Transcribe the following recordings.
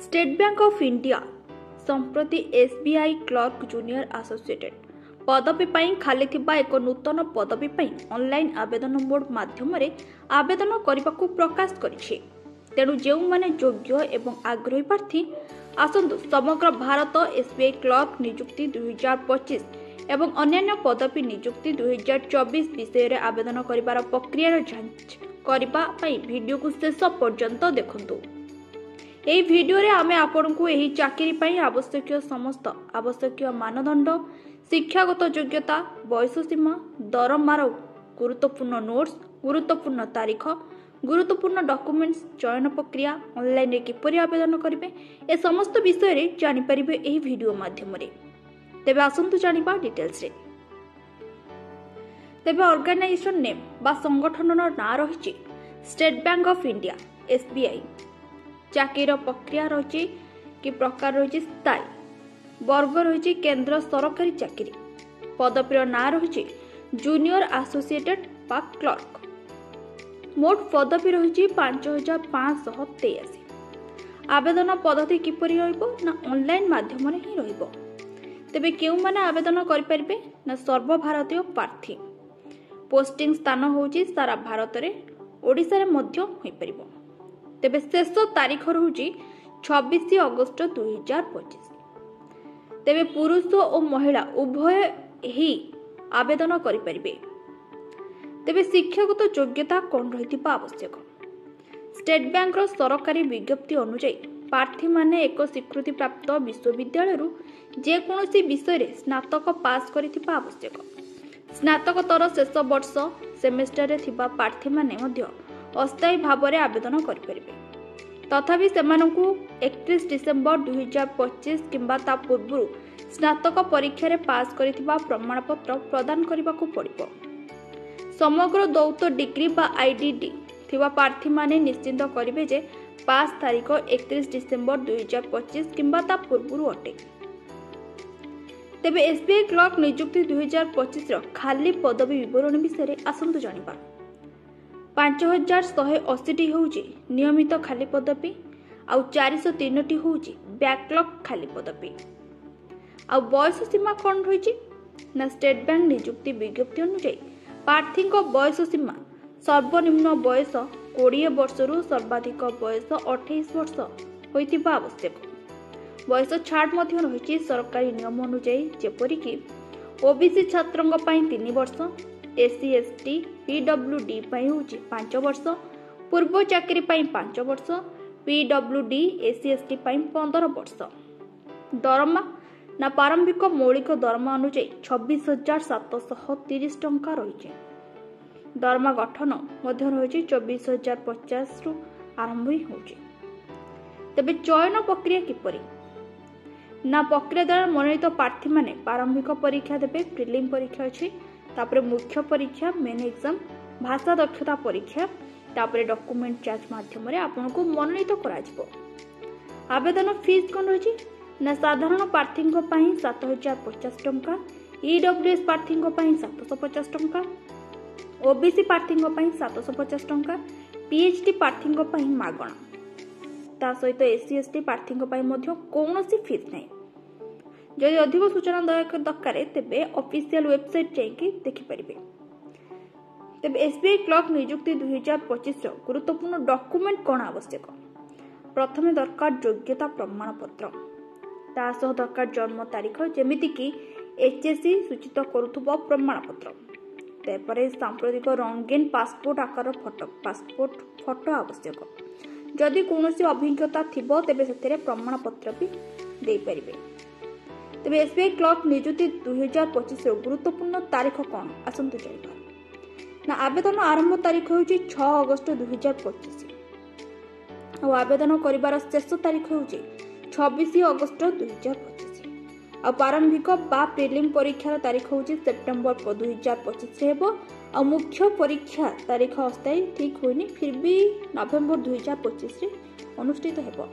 State Bank of India संप्रति SBI clerk junior associated पदवी पाई खाली थिबा एक नूतन पदवी पाई ऑनलाइन आवेदन मोड माध्यम आवेदन करने को प्रकाश करिछि। तेणु जो माने योग्य एवं आग्रही प्रार्थी आसंतु समग्र भारत एसबीआई क्लर्क नियुक्ति 2025 एवं अन्य पदवी नियुक्ति 2024 विषय में आवेदन करिबार प्रक्रिया जांच करिबा पई वीडियो को शेष पर्यंत देखंतु। एही वीडियो रे आमे आपनकु एही चाकरी पई समस्त आवश्यक मानदंड, शिक्षागत योग्यता, वयस सीमा, दरमार गुरुत्वपूर्ण नोट्स, गुरुत्वपूर्ण तारीख, गुरुत्वपूर्ण डॉक्यूमेंट्स, चयन प्रक्रिया, ऑनलाइन रे किपरि आवेदन करिवे ए समस्त विषय रे जानि परिबे एही वीडियो माध्यम रे। तेबे आसंतु जानिबा डिटेल्स रे। तेबे ऑर्गेनाइजेशन नेम बा संगठनर ना रहिछि State Bank of India SBI. चाकरीर प्रक्रिया रही कि प्रकार रही स्थायी, वर्ग रही केंद्र सरकारी चाकरी, पदवीर ना रही जूनियर एसोसिएटेड बा क्लर्क। मोट पदवी रही 5583। आवेदन पद्धति किपरि ना ऑनलाइन माध्यम ही रहिबो। तेबे केउ माने आवेदन करि परिबे ना सर्वभारतीय प्रार्थी। पोस्टिंग स्थान होउची सारा भारत रे, ओडिसा रे मध्य होई परिबो। तेबे शेष तारीख रहुची 26 अगस्त 2025। तेबे पुरुष और महिला उभय ही आवेदन करि परिबे। तेबे शिक्षागत योग्यता कौन रहिथिबा आवश्यक। स्टेट बैंक रो सरकारी विज्ञप्ति अनुसार प्रार्थी माने एक स्वीकृति प्राप्त विश्वविद्यालय रु जे कोनोसी विषय रे स्नातक पास करिथिबा आवश्यक। स्नातकोत्तर शेष वर्ष सेमेस्टर रे थिबा प्रार्थी माने मध्य अस्थायी भाव में आवेदन करें। तथापि सेमानंकु 31 डिसेम्बर 2025 किंबा ता पूर्व स्नातक परीक्षा रे पास करिथिबा प्रमाणपत्र प्रदान करबाकू पड़िबो। समग्र दौत डिग्री बा आईडीडी थिबा प्रार्थी माने निश्चिंत करिवे जे पास तारीख 31 डिसेम्बर 2025 किंबा ता पूर्व अटे। तेबे एसबीआई क्लर्क नियुक्ति 2025 रो खाली पदवी विवरण विषय आसंतु जानिबा। 5180 होउची नियमित खाली पदवी आउ 403 होउची बैकलॉग खाली पदवी। आउ वयस सीमा कौन रही ना स्टेट बैंक नियुक्ति विज्ञप्ति अनुसार प्रार्थी वयस सीमा सर्वनिम्न वयस 20 वर्ष रु सर्वाधिक वयस 28 वर्ष होइतिबा आवश्यक। वयस छाड़ मध्य रही सरकारी नियम अनुसार जेपरिक ओबीसी छात्रों 3 वर्ष, एससी एसटी पीडब्ल्यूडी 5 वर्ष, पूर्व चाकरी 5 वर्ष, पीडब्ल्यूडी एससी एसटी 15 वर्ष। दरमा ना प्रारंभिक मौलिक दरमा अनुसार 26,730 टंका रही। दरमा गठन मध्य रही 24,050 रु आरंभ होउची। तेबे चयन प्रक्रिया किपरि ना प्रक्रिया द्वारा मनोनीत प्रार्थी माने प्रारंभिक परीक्षा देबे। प्रिलिम परीक्षा अछि, तापरे मुख्य परीक्षा मेन एग्जाम, भाषा दक्षता परीक्षा, तापरे डॉक्यूमेंट जांच माध्यम रे आपनको मनोनीत करा जिवो। आवेदन फीस कोन रही ना साधारण प्रार्थी को पई 7050 टंका, ईडब्ल्यूएस प्रार्थी को पई 750 टंका, ओबीसी प्रार्थी को पई 750 टंका, पीएचडी प्रार्थी को पई मागणा। ता सहित एससी एसटी प्रार्थी को पई मध्य कोनोसी फीस नै। जदि अधिक सूचना दरकार तेबे ऑफिशियल वेबसाइट जाइए देखिपारे। तेबे एसबीआई क्लर्क नियुक्ति 2025 गुरुत्वपूर्ण डॉक्यूमेंट कौन आवश्यक। प्रथम दरकार योग्यता प्रमाण पत्र, ता सह दरकार जन्म तारीख जेमिति कि एचएससी सूचित करुथुबो प्रमाण पत्र। तेपरे सांप्रतिक रंगीन पासपोर्ट आकार पासपोर्ट फोटो आवश्यक। जदि कोनोसी अभिज्ञता थिबो तेबे सेतेरे प्रमाण पत्र भी दे परिबे। तेबे एसबीआई क्लर्क नियुक्ति 2025 गुरुत्वपूर्ण तारीख कौन आसंतु जानिबा ना। आवेदन आरंभ तारीख होउची 6 अगस्त 2025 और आवेदन करिबार शेष तारीख होउची 26 अगस्त 2025। और प्रारंभिक बा प्रिलिम परीक्षार तारीख होउची सेप्टेम्बर 2025 हेबो और मुख्य परीक्षा तारीख अस्थायी ठीक होइनी, फिर भी नवेम्बर 2025 रे अनुष्ठित हेबो।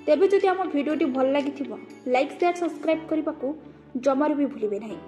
तेबे जदि आम भिडियोटी भल लागिथिबो लाइक शेयर सब्सक्राइब करने को जमार भी भूलिबे नहीं।